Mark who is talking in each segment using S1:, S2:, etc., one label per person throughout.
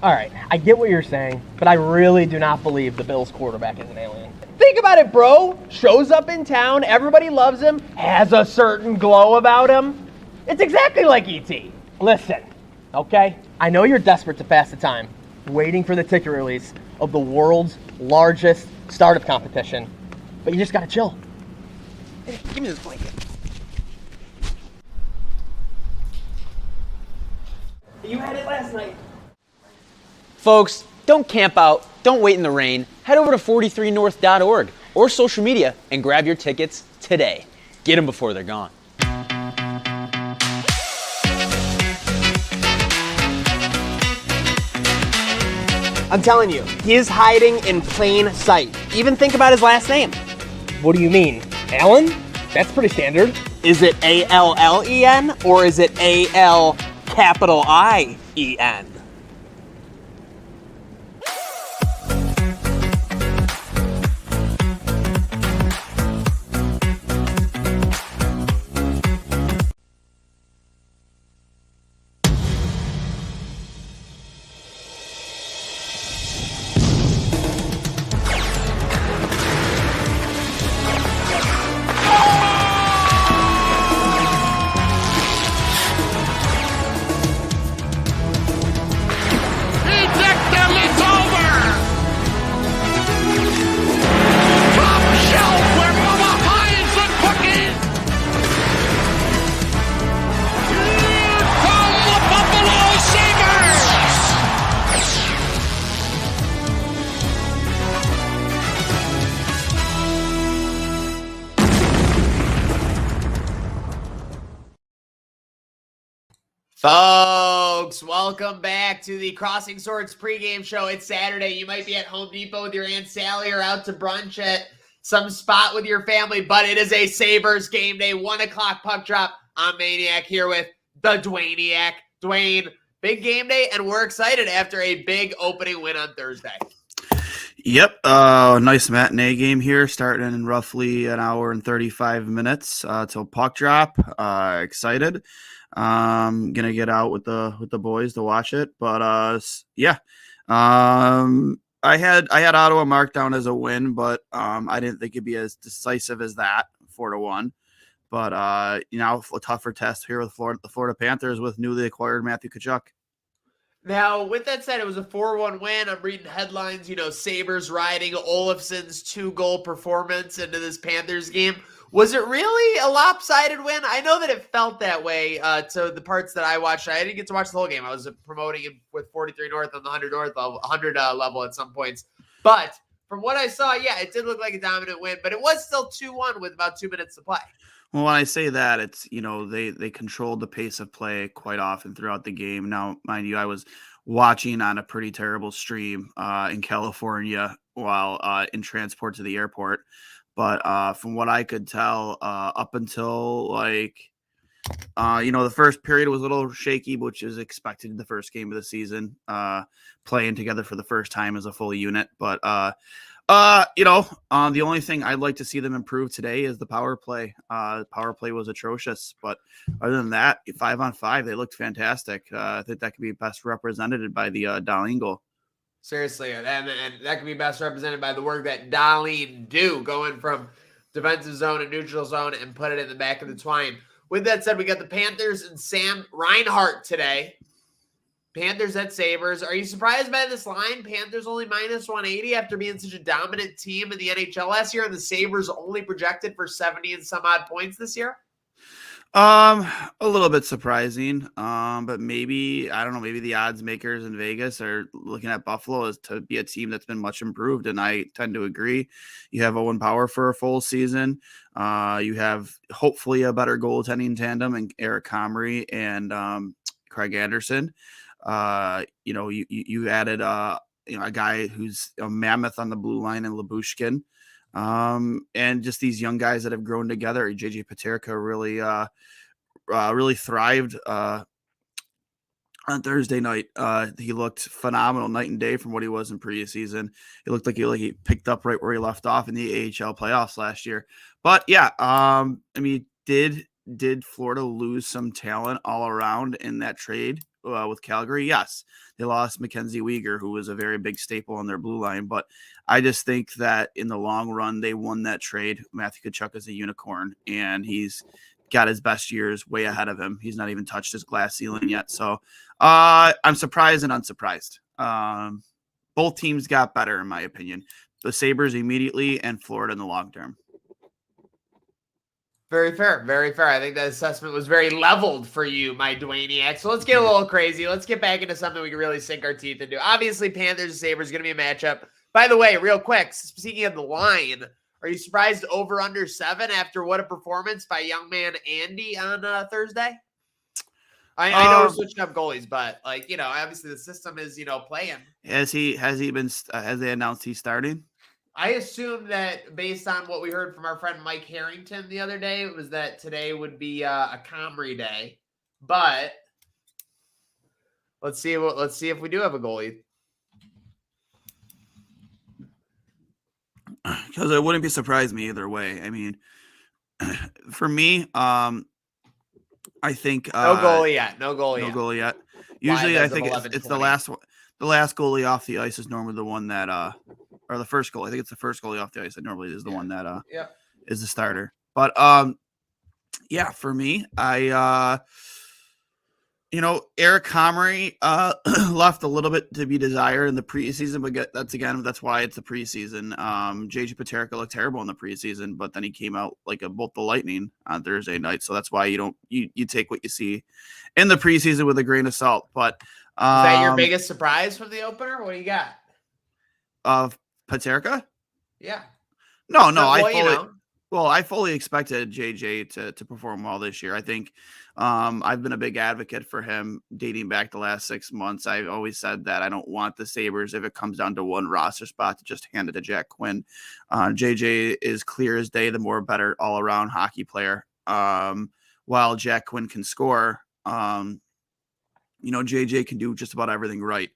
S1: All right, I get what you're saying, but I really do not believe the Bills quarterback is an alien. Think about it, bro. Shows up in town, everybody loves him, has a certain glow about him. It's exactly like E.T. Listen, okay? I know you're desperate to pass the time, waiting for the ticket release of the world's largest startup competition, but you just gotta chill. Hey, give me this blanket. You had it last night.
S2: Folks, don't camp out, don't wait in the rain. Head over to 43north.org or social media and grab your tickets today. Get them before they're gone.
S1: I'm telling you, he is hiding in plain sight. Even think about his last name. What do you mean? Allen? That's pretty standard. Is it A-L-L-E-N or is it A-L-I-E-N?
S3: Folks, welcome back to the Crossing Swords pregame show. It's Saturday. You might be at Home Depot with your Aunt Sally or out to brunch at some spot with your family, but it is a Sabres game day, 1 o'clock puck drop. I'm Maniac here with the Duaniac. Duane, big game day, and we're excited after a big opening win on Thursday.
S4: Yep, nice matinee game here, starting in roughly an hour and 35 minutes till puck drop. Excited. Gonna get out with the boys to watch it, but yeah. I had Ottawa marked down as a win, but I didn't think it'd be as decisive as that, 4-1. But a tougher test here with the Florida Panthers with newly acquired Matthew Tkachuk.
S3: Now, with that said, it was a 4-1 win. I'm reading headlines, Sabres riding Olofsson's 2-goal performance into this Panthers game. Was it really a lopsided win? I know that it felt that way to the parts that I watched. I didn't get to watch the whole game. I was promoting it with 43 North on the 100 North level, 100 level at some points. But from what I saw, yeah, it did look like a dominant win, but it was still 2-1 with about 2 minutes to play.
S4: Well, when I say that, it's, they controlled the pace of play quite often throughout the game. Now, mind you, I was watching on a pretty terrible stream in California while in transport to the airport. But from what I could tell, up until the first period was a little shaky, which is expected in the first game of the season, playing together for the first time as a full unit. But the only thing I'd like to see them improve today is the power play. Power play was atrocious, but other than that, 5-on-5, they looked fantastic. I think that could be best represented by the Dahlin goal.
S3: Seriously, and that can be best represented by the work that Dahlin do, going from defensive zone and neutral zone and put it in the back of the twine. With that said, we got the Panthers and Sam Reinhart today. Panthers at Sabres. Are you surprised by this line? Panthers only minus 180 after being such a dominant team in the NHL last year, and the Sabres only projected for 70 and some odd points this year?
S4: A little bit surprising. But maybe, I don't know, maybe the odds makers in Vegas are looking at Buffalo as to be a team that's been much improved, and I tend to agree. You have Owen Power for a full season. You have hopefully a better goaltending tandem in Eric Comrie and Craig Anderson. You added a guy who's a mammoth on the blue line in Lyubushkin. And just these young guys that have grown together. JJ Peterka really thrived on Thursday night. He looked phenomenal night and day from what he was in preseason. It looked like he picked up right where he left off in the AHL playoffs last year. But yeah, did Florida lose some talent all around in that trade with Calgary. Yes, they lost Mackenzie Weegar, who was a very big staple on their blue line. But I just think that in the long run, they won that trade. Matthew Tkachuk is a unicorn, and he's got his best years way ahead of him. He's not even touched his glass ceiling yet. So I'm surprised and unsurprised. Both teams got better, in my opinion. The Sabres immediately and Florida in the long term.
S3: Very fair. Very fair. I think that assessment was very leveled for you, my Duaniac. So let's get a little crazy. Let's get back into something we can really sink our teeth into. Obviously, Panthers and Sabres is going to be a matchup. By the way, real quick, speaking of the line, are you surprised over under 7 after what a performance by young man Andy on Thursday? I know we're switching up goalies, but obviously the system is, playing.
S4: Has they announced he's starting?
S3: I assume that based on what we heard from our friend Mike Harrington the other day, it was that today would be a Comrie day. But let's see if we do have a goalie.
S4: Because it wouldn't be surprised me either way. I mean, for me, I think
S3: no goalie yet.
S4: No goalie yet. Usually, I think it's the last one. The last goalie off the ice is normally the one that or the first goal. I think it's the first goalie off the ice that normally is the one that is the starter. But yeah, for me, I Eric Comrie left a little bit to be desired in the preseason, but that's why it's the preseason. JJ Paterka looked terrible in the preseason, but then he came out like a bolt of lightning on Thursday night. So that's why you take what you see in the preseason with a grain of salt. But
S3: is that your biggest surprise from the opener? What do you got?
S4: Of Paterka?
S3: Yeah.
S4: No, I fully expected JJ to perform well this year. I think I've been a big advocate for him dating back the last 6 months. I've always said that I don't want the Sabres, if it comes down to one roster spot, to just hand it to Jack Quinn. JJ is clear as day, the more better all-around hockey player. While Jack Quinn can score, JJ can do just about everything right.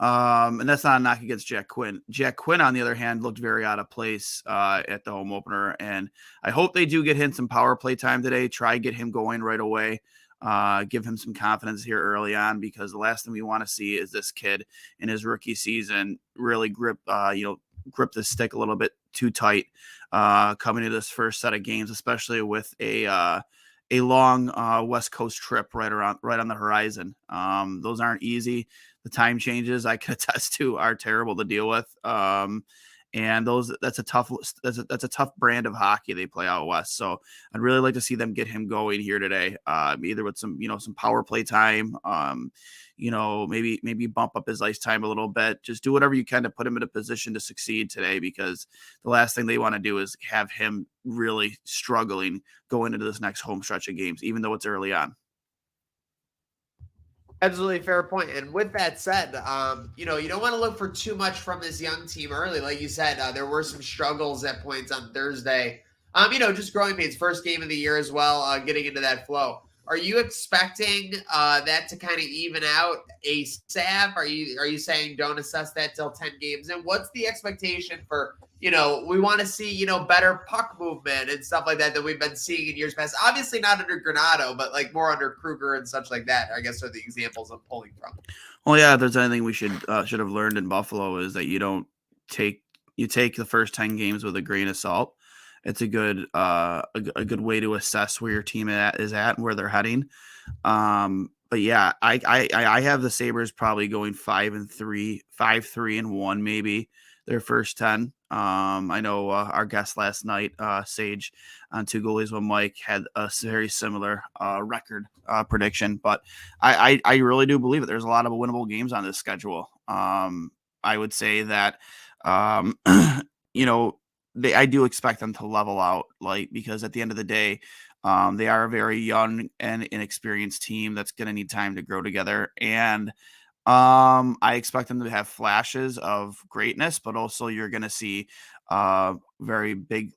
S4: And that's not a knock against Jack Quinn. Jack Quinn, on the other hand, looked very out of place at the home opener. And I hope they do get him some power play time today. Try get him going right away. Give him some confidence here early on, because the last thing we want to see is this kid in his rookie season really grip the stick a little bit too tight coming into this first set of games, especially with a long West Coast trip right on the horizon. Those aren't easy. The time changes, I can attest to, are terrible to deal with. And that's a tough brand of hockey they play out west. So I'd really like to see them get him going here today, either with some power play time, maybe bump up his ice time a little bit. Just do whatever you can to put him in a position to succeed today, because the last thing they want to do is have him really struggling going into this next home stretch of games, even though it's early on.
S3: Absolutely fair point. And with that said, you don't want to look for too much from this young team early. Like you said, there were some struggles at points on Thursday. Just growing pains, first game of the year as well, getting into that flow. Are you expecting that to kind of even out ASAP? Are you saying don't assess that till 10 games? And what's the expectation for, we want to see, better puck movement and stuff like that we've been seeing in years past? Obviously not under Granato, but like more under Kruger and such like that, I guess, are the examples I'm pulling from.
S4: Well, yeah, if there's anything we should have learned in Buffalo, is that you take the first 10 games with a grain of salt. It's a good way to assess where your team is at and where they're heading. But yeah, I have the Sabres probably going 5-3, 5-3-1, maybe their first 10. I know our guest last night, Sage, on Two Goalies with Mike, had a very similar record prediction. But I really do believe it. There's a lot of winnable games on this schedule. I would say that I do expect them to level out, because at the end of the day, they are a very young and inexperienced team that's going to need time to grow together. And I expect them to have flashes of greatness, but also you're going to see very big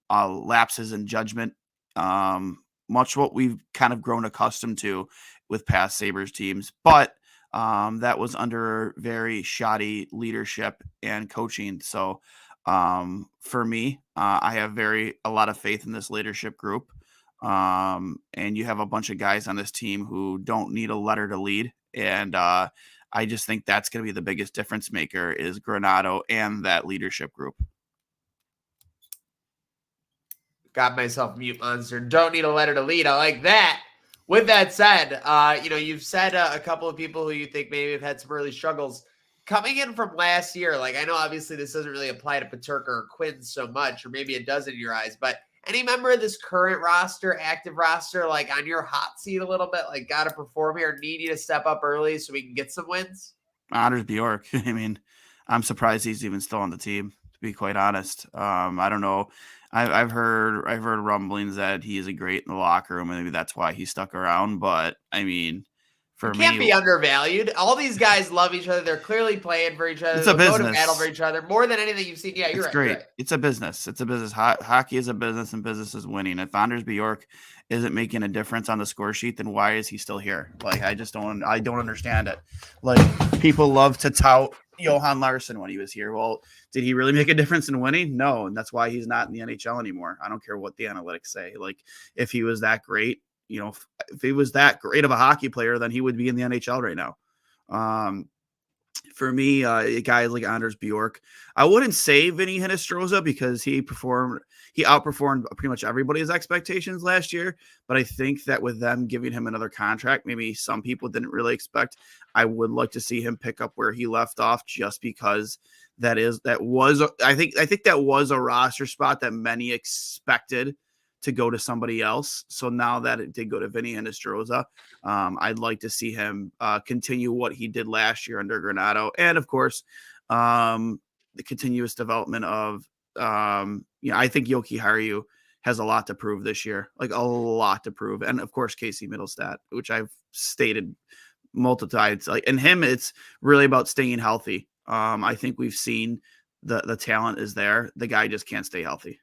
S4: lapses in judgment, much what we've kind of grown accustomed to with past Sabres teams. But that was under very shoddy leadership and coaching. So for me, I have a lot of faith in this leadership group. And you have a bunch of guys on this team who don't need a letter to lead. And I just think that's going to be the biggest difference maker is Granato and that leadership group.
S3: Got myself mute monster. Don't need a letter to lead. I like that. With that said, you've said a couple of people who you think maybe have had some early struggles coming in from last year. Like, I know obviously this doesn't really apply to Paterka or Quinn so much, or maybe it does in your eyes, but any member of this current roster, active roster, like on your hot seat a little bit, like got to perform here, need you to step up early so we can get some wins?
S4: Anders Bjork. I mean, I'm surprised he's even still on the team, to be quite honest. I don't know. I've heard rumblings that he is a great in the locker room, and maybe that's why he stuck around. But I mean, for me,
S3: can't be undervalued. All these guys love each other. They're clearly playing for each other.
S4: It's a
S3: They'll go
S4: business.
S3: to battle for each other more than anything you've seen. Yeah, you're
S4: it's
S3: right.
S4: Great.
S3: You're right.
S4: It's a business. It's a business. Hockey is a business, and business is winning. If Anders Bjork isn't making a difference on the score sheet, then why is he still here? Like, I don't understand it. Like, people love to tout Johan Larsson when he was here. Well, did he really make a difference in winning? No, and that's why he's not in the NHL anymore. I don't care what the analytics say. Like, if he was that great, if he was that great of a hockey player, then he would be in the NHL right now. For me, a guy like Anders Bjork, I wouldn't say Vinny Hinostroza because he outperformed pretty much everybody's expectations last year. But I think that with them giving him another contract, maybe some people didn't really expect. I would like to see him pick up where he left off, just because I think that was a roster spot that many expected to go to somebody else. So now that it did go to Vinny Hinostroza, I'd like to see him continue what he did last year under Granato. And of course, the continuous development of, I think Yoki Haru has a lot to prove this year, like a lot to prove. And of course, Casey Middlestat, which I've stated multiple times, like, and him, it's really about staying healthy. I think we've seen the talent is there. The guy just can't stay healthy.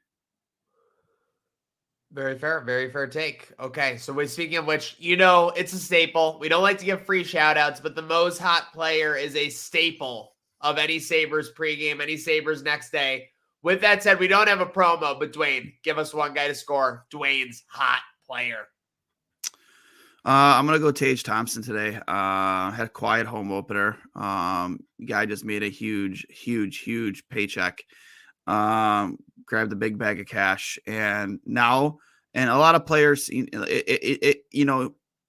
S3: Very fair take. Okay, so speaking of which, it's a staple. We don't like to give free shout-outs, but the most hot player is a staple of any Sabres pregame, any Sabres next day. With that said, we don't have a promo, but Duane, give us one guy to score. Duane's hot player.
S4: I'm going to go Tage Thompson today. Had a quiet home opener. Guy just made a huge paycheck. Grabbed a big bag of cash, and a lot of players,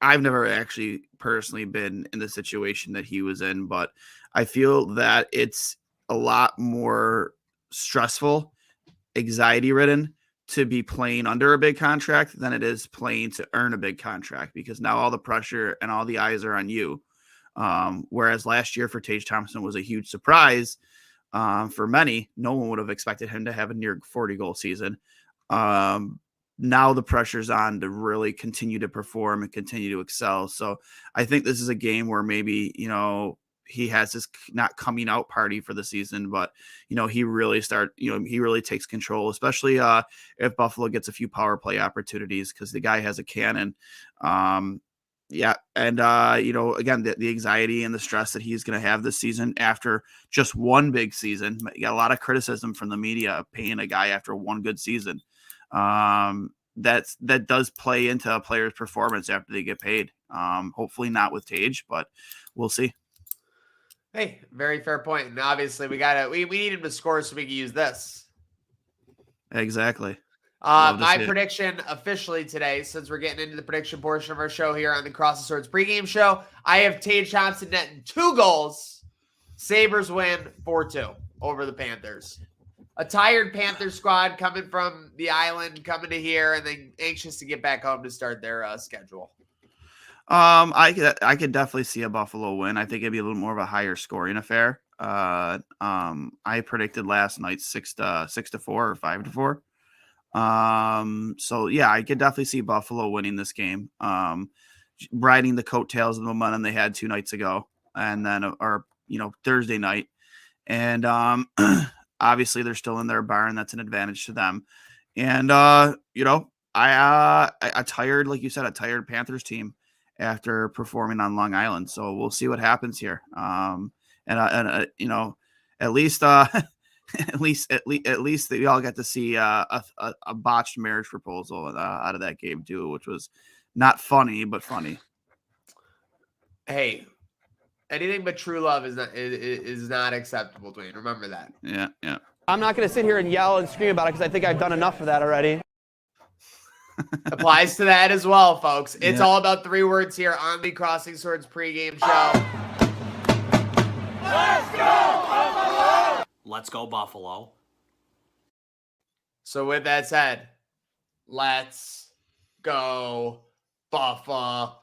S4: I've never actually personally been in the situation that he was in, but I feel that it's a lot more stressful, anxiety ridden to be playing under a big contract than it is playing to earn a big contract, because now all the pressure and all the eyes are on you. Whereas last year for Tage Thompson was a huge surprise. For many, no one would have expected him to have a near 40-goal season. Now the pressure's on to really continue to perform and continue to excel. So I think this is a game where maybe, he has this not coming out party for the season, but, he really takes control, especially if Buffalo gets a few power play opportunities, because the guy has a cannon. Yeah. And, again, the anxiety and the stress that he's going to have this season after just one big season. You got a lot of criticism from the media paying a guy after one good season. That does play into a player's performance after they get paid. Hopefully not with Tage, but we'll see.
S3: Hey, very fair point. And obviously we need him to score so we can use this.
S4: Exactly.
S3: My prediction officially today, since we're getting into the prediction portion of our show here on the Cross the Swords pregame show, I have Tage Thompson netting 2 goals. Sabres win 4-2 over the Panthers. A tired Panthers squad coming from the island, coming to here, and then anxious to get back home to start their schedule.
S4: I could definitely see a Buffalo win. I think it'd be a little more of a higher scoring affair. I predicted last night 6-4 or 5-4. So yeah, I could definitely see Buffalo winning this game. Riding the coattails of the momentum they had 2 nights ago, and then Thursday night, and obviously they're still in their barn. That's an advantage to them. And like you said, a tired Panthers team after performing on Long Island. So we'll see what happens here. At least we all got to see a botched marriage proposal out of that game too, which was not funny, but funny.
S3: Hey, Anything but true love is not acceptable, Duane. Remember that.
S4: Yeah, yeah.
S1: I'm not going to sit here and yell and scream about it because I think I've done enough of that already.
S3: Applies to that as well, folks. It's
S4: Yeah.
S3: all about 3 words here on the Crossing Swords pregame show.
S5: Let's go, Buffalo.
S3: So with that said, let's go Buffalo.